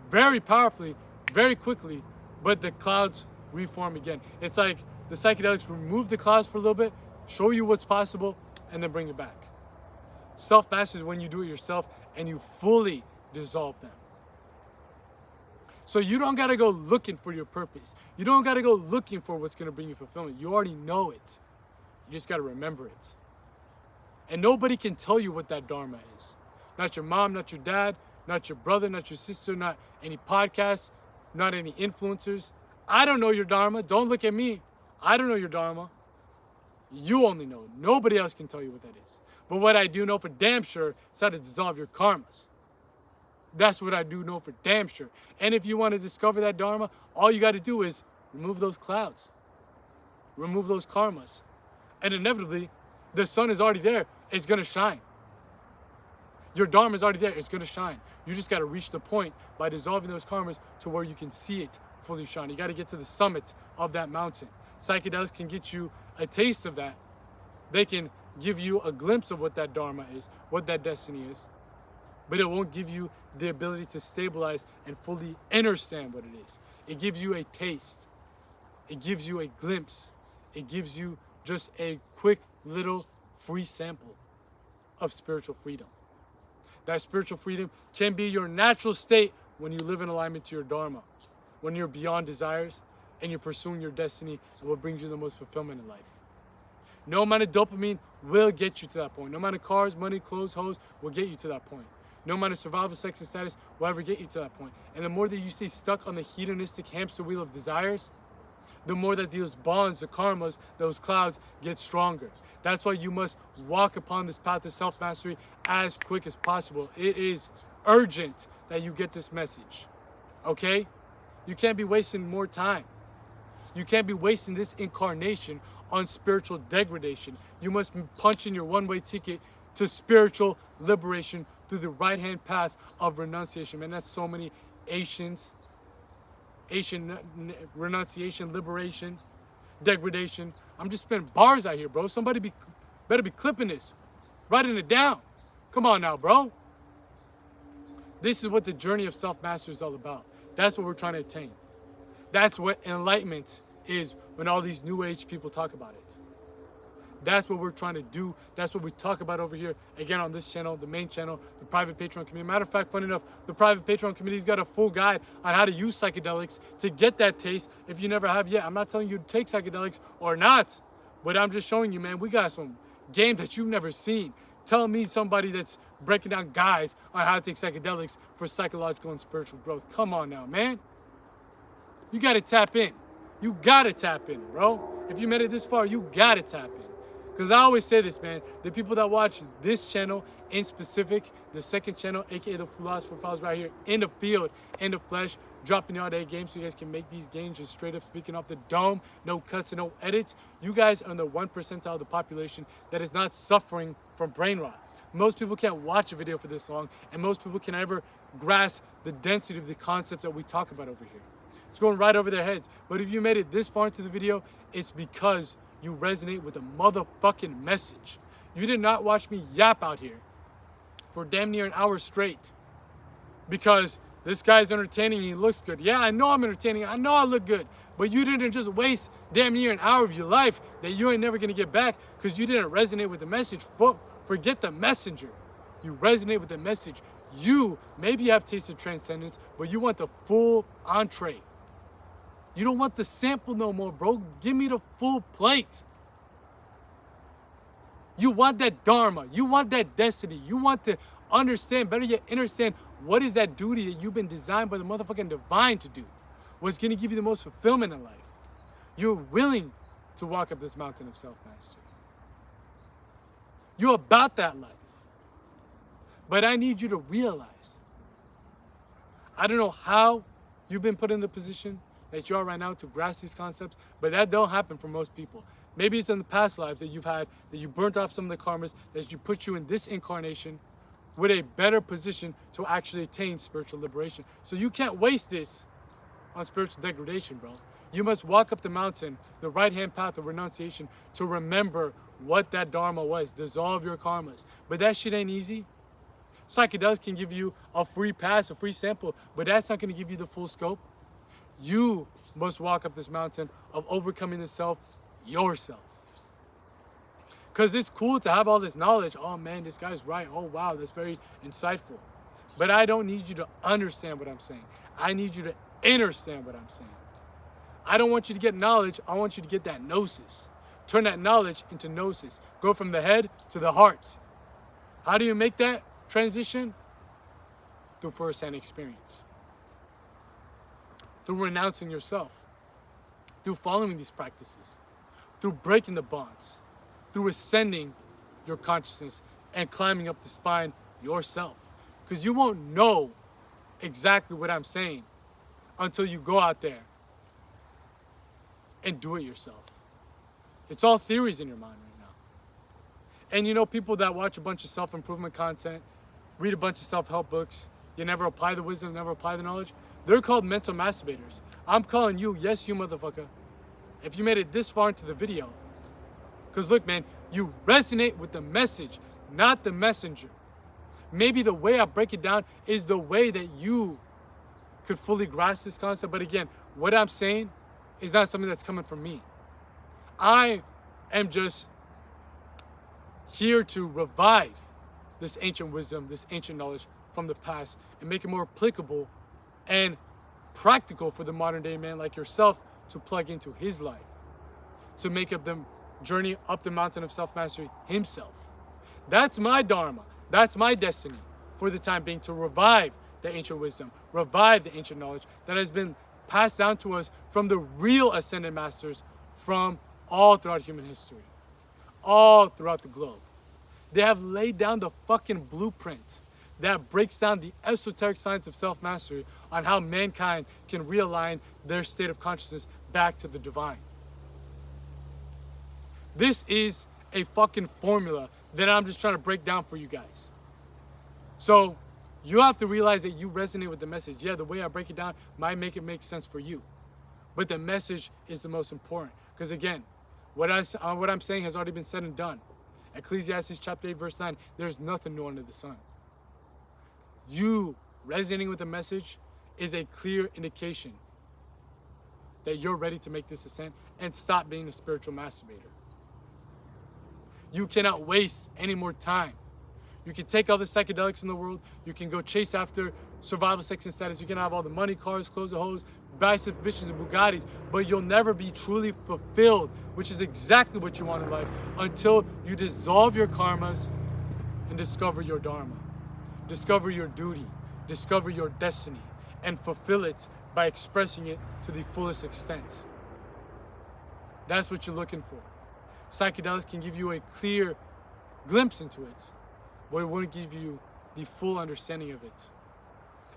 very powerfully, very quickly, but the clouds reform again. It's like the psychedelics remove the clouds for a little bit, show you what's possible, and then bring it back. Self-mastery is when you do it yourself and you fully dissolve them. So you don't gotta go looking for your purpose. You don't gotta go looking for what's gonna bring you fulfillment. You already know it. You just gotta remember it. And nobody can tell you what that Dharma is. Not your mom, not your dad, not your brother, not your sister, not any podcasts, not any influencers. I don't know your Dharma. Don't look at me. I don't know your Dharma. You only know. Nobody else can tell you what that is. But what I do know for damn sure is how to dissolve your karmas. That's what I do know for damn sure. And if you want to discover that Dharma, all you got to do is remove those clouds. Remove those karmas. And inevitably, the sun is already there. It's going to shine. Your Dharma is already there. It's going to shine. You just got to reach the point by dissolving those karmas to where you can see it fully shine. You got to get to the summit of that mountain. Psychedelics can get you a taste of that. They can give you a glimpse of what that Dharma is, what that destiny is. But it won't give you the ability to stabilize and fully understand what it is. It gives you a taste. It gives you a glimpse. It gives you just a quick little free sample of spiritual freedom. That spiritual freedom can be your natural state when you live in alignment to your Dharma, when you're beyond desires and you're pursuing your destiny and what brings you the most fulfillment in life. No amount of dopamine will get you to that point. No amount of cars, money, clothes, hoes will get you to that point. No amount of survival, sex, and status will ever get you to that point. And the more that you stay stuck on the hedonistic hamster wheel of desires, the more that those bonds, the karmas, those clouds get stronger. That's why you must walk upon this path of self-mastery as quick as possible. It is urgent that you get this message, okay? You can't be wasting more time. You can't be wasting this incarnation on spiritual degradation. You must punch in your one-way ticket to spiritual liberation through the right-hand path of renunciation. Man, that's so many Asian renunciation, liberation, degradation. I'm just spitting bars out here, bro. Somebody better be clipping this, writing it down. Come on now, bro. This is what the journey of self-mastery is all about. That's what we're trying to attain. That's what enlightenment is when all these new age people talk about it. That's what we're trying to do. That's what we talk about over here, again, on this channel, the main channel, the private Patreon community. Matter of fact, funny enough, the private Patreon community's got a full guide on how to use psychedelics to get that taste if you never have yet. I'm not telling you to take psychedelics or not, but I'm just showing you, man, we got some games that you've never seen. Tell me somebody that's breaking down guides on how to take psychedelics for psychological and spiritual growth. Come on now, man. You got to tap in. You got to tap in, bro. If you made it this far, you got to tap in. Because I always say this, man, the people that watch this channel in specific, the second channel, aka the Philosopher Files right here, in the field, in the flesh, dropping all day games so you guys can make these games just straight up speaking off the dome, no cuts and no edits. You guys are in the 1% of the population that is not suffering from brain rot. Most people can't watch a video for this long, and most people can ever grasp the density of the concept that we talk about over here. It's going right over their heads. But if you made it this far into the video, it's because you resonate with the motherfucking message. You did not watch me yap out here for damn near an hour straight because this guy's entertaining and he looks good. Yeah, I know I'm entertaining. I know I look good. But you didn't just waste damn near an hour of your life that you ain't never gonna get back because you didn't resonate with the message. Forget the messenger. You resonate with the message. You maybe have tasted transcendence, but you want the full entree. You don't want the sample no more, bro. Give me the full plate. You want that Dharma. You want that destiny. You want to understand, better yet, understand what is that duty that you've been designed by the motherfucking divine to do. What's going to give you the most fulfillment in life. You're willing to walk up this mountain of self-mastery. You're about that life. But I need you to realize, I don't know how you've been put in the position that you are right now to grasp these concepts, but that don't happen for most people. Maybe it's in the past lives that you've had, that you burnt off some of the karmas, that you put you in this incarnation with a better position to actually attain spiritual liberation. So you can't waste this on spiritual degradation, bro. You must walk up the mountain, the right-hand path of renunciation, to remember what that Dharma was. Dissolve your karmas. But that shit ain't easy. Psychedelics can give you a free pass, a free sample, but that's not going to give you the full scope. You must walk up this mountain of overcoming the self yourself. Because it's cool to have all this knowledge. Oh man, this guy's right. Oh wow, that's very insightful. But I don't need you to understand what I'm saying. I need you to understand what I'm saying. I don't want you to get knowledge. I want you to get that gnosis. Turn that knowledge into gnosis. Go from the head to the heart. How do you make that transition? Through first-hand experience. Through renouncing yourself. Through following these practices. Through breaking the bonds. Through ascending your consciousness and climbing up the spine yourself. Because you won't know exactly what I'm saying until you go out there and do it yourself. It's all theories in your mind right now. And you know, people that watch a bunch of self-improvement content, read a bunch of self-help books, you never apply the wisdom, never apply the knowledge, they're called mental masturbators. I'm calling you, yes, you motherfucker, if you made it this far into the video. Because look, man, you resonate with the message, not the messenger. Maybe the way I break it down is the way that you could fully grasp this concept. But again, what I'm saying is not something that's coming from me. I am just here to revive this ancient wisdom, this ancient knowledge from the past and make it more applicable and practical for the modern day man like yourself to plug into his life, to make up the journey up the mountain of self-mastery himself. That's my dharma. That's my destiny for the time being, to revive the ancient wisdom, revive the ancient knowledge that has been passed down to us from the real ascended masters from all throughout human history, all throughout the globe. They have laid down the fucking blueprint that breaks down the esoteric science of self-mastery on how mankind can realign their state of consciousness back to the divine. This is a fucking formula that I'm just trying to break down for you guys. So you have to realize that you resonate with the message. Yeah, the way I break it down might make it make sense for you. But the message is the most important. Because again, what I'm saying has already been said and done. Ecclesiastes chapter 8, verse 9, there's nothing new under the sun. You resonating with the message is a clear indication that you're ready to make this ascent and stop being a spiritual masturbator. You cannot waste any more time. You can take all the psychedelics in the world. You can go chase after survival, sex, and status. You can have all the money, cars, clothes, and hoes, buy submissions and Bugattis, but you'll never be truly fulfilled, which is exactly what you want in life, until you dissolve your karmas and discover your dharma. Discover your duty. Discover your destiny and fulfill it by expressing it to the fullest extent. That's what you're looking for. Psychedelics can give you a clear glimpse into it, but it won't give you the full understanding of it.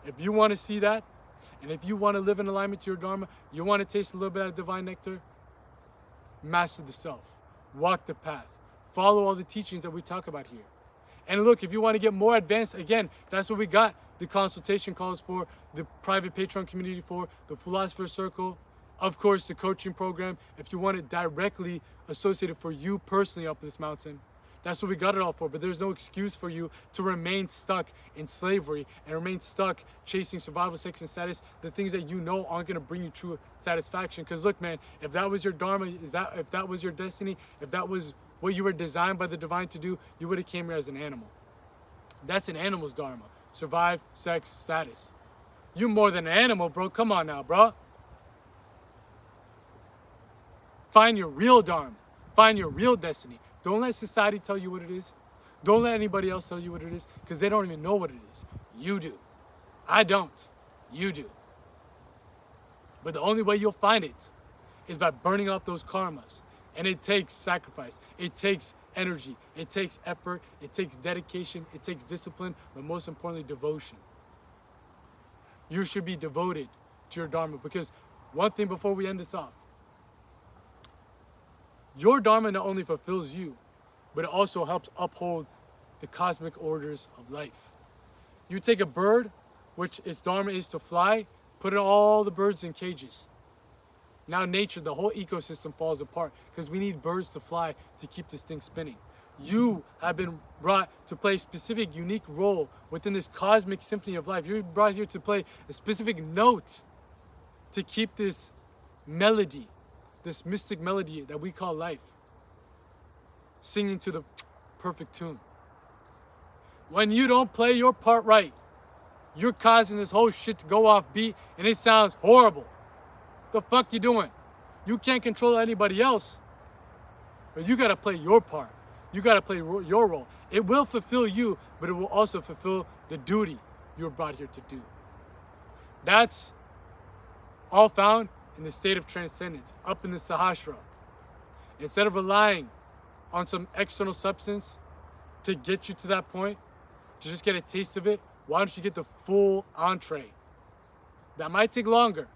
If you want to see that, and if you want to live in alignment to your dharma, you want to taste a little bit of divine nectar, master the self, walk the path, follow all the teachings that we talk about here. And look, if you want to get more advanced, again, that's what we got the consultation calls for, the private Patreon community for, the Philosopher's Circle, of course, the coaching program. If you want it directly associated for you personally up this mountain, that's what we got it all for. But there's no excuse for you to remain stuck in slavery and remain stuck chasing survival, sex, and status, the things that you know aren't going to bring you true satisfaction. Because look, man, if that was your dharma, if that was your destiny, if that was what you were designed by the divine to do, you would have came here as an animal. That's an animal's dharma. Survive, sex, status. You more than an animal, bro. Come on now, bro. Find your real dharma. Find your real destiny. Don't let society tell you what it is. Don't let anybody else tell you what it is, because they don't even know what it is. You do. I don't. You do. But the only way you'll find it is by burning off those karmas. And it takes sacrifice. It takes energy. It takes effort. It takes dedication. It takes discipline. But most importantly, devotion. You should be devoted to your dharma, because one thing before we end this off, your dharma not only fulfills you, but it also helps uphold the cosmic orders of life. You take a bird, which its dharma is to fly, put all the birds in cages. Now nature, the whole ecosystem falls apart, because we need birds to fly to keep this thing spinning. You have been brought to play a specific, unique role within this cosmic symphony of life. You're brought here to play a specific note to keep this melody, this mystic melody that we call life, singing to the perfect tune. When you don't play your part right, you're causing this whole shit to go off beat and it sounds horrible. The fuck you doing? You can't control anybody else, but you gotta play your part. You gotta play your role. It will fulfill you, but it will also fulfill the duty you were brought here to do. That's all found in the state of transcendence, up in the Sahasrara. Instead of relying on some external substance to get you to that point, to just get a taste of it, why don't you get the full entree? That might take longer.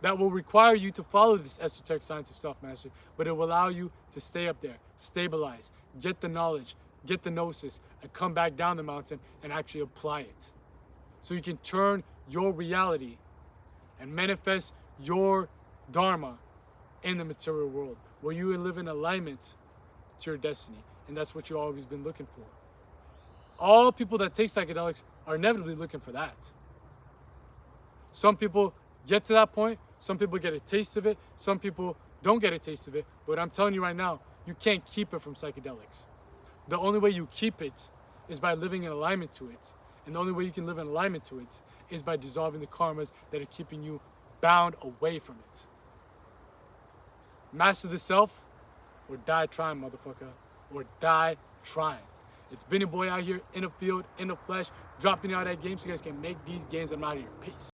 That will require you to follow this esoteric science of self-mastery, but it will allow you to stay up there, stabilize, get the knowledge, get the gnosis, and come back down the mountain and actually apply it. So you can turn your reality and manifest your dharma in the material world, where you live in alignment to your destiny. And that's what you've always been looking for. All people that take psychedelics are inevitably looking for that. Some people get to that point, some people get a taste of it, some people don't get a taste of it, but I'm telling you right now, you can't keep it from psychedelics. The only way you keep it is by living in alignment to it. And the only way you can live in alignment to it is by dissolving the karmas that are keeping you bound away from it. Master the self, or die trying, motherfucker. Or die trying. It's been your boy out here in the field, in the flesh, dropping out that game so you guys can make these gains. I'm out of here. Peace.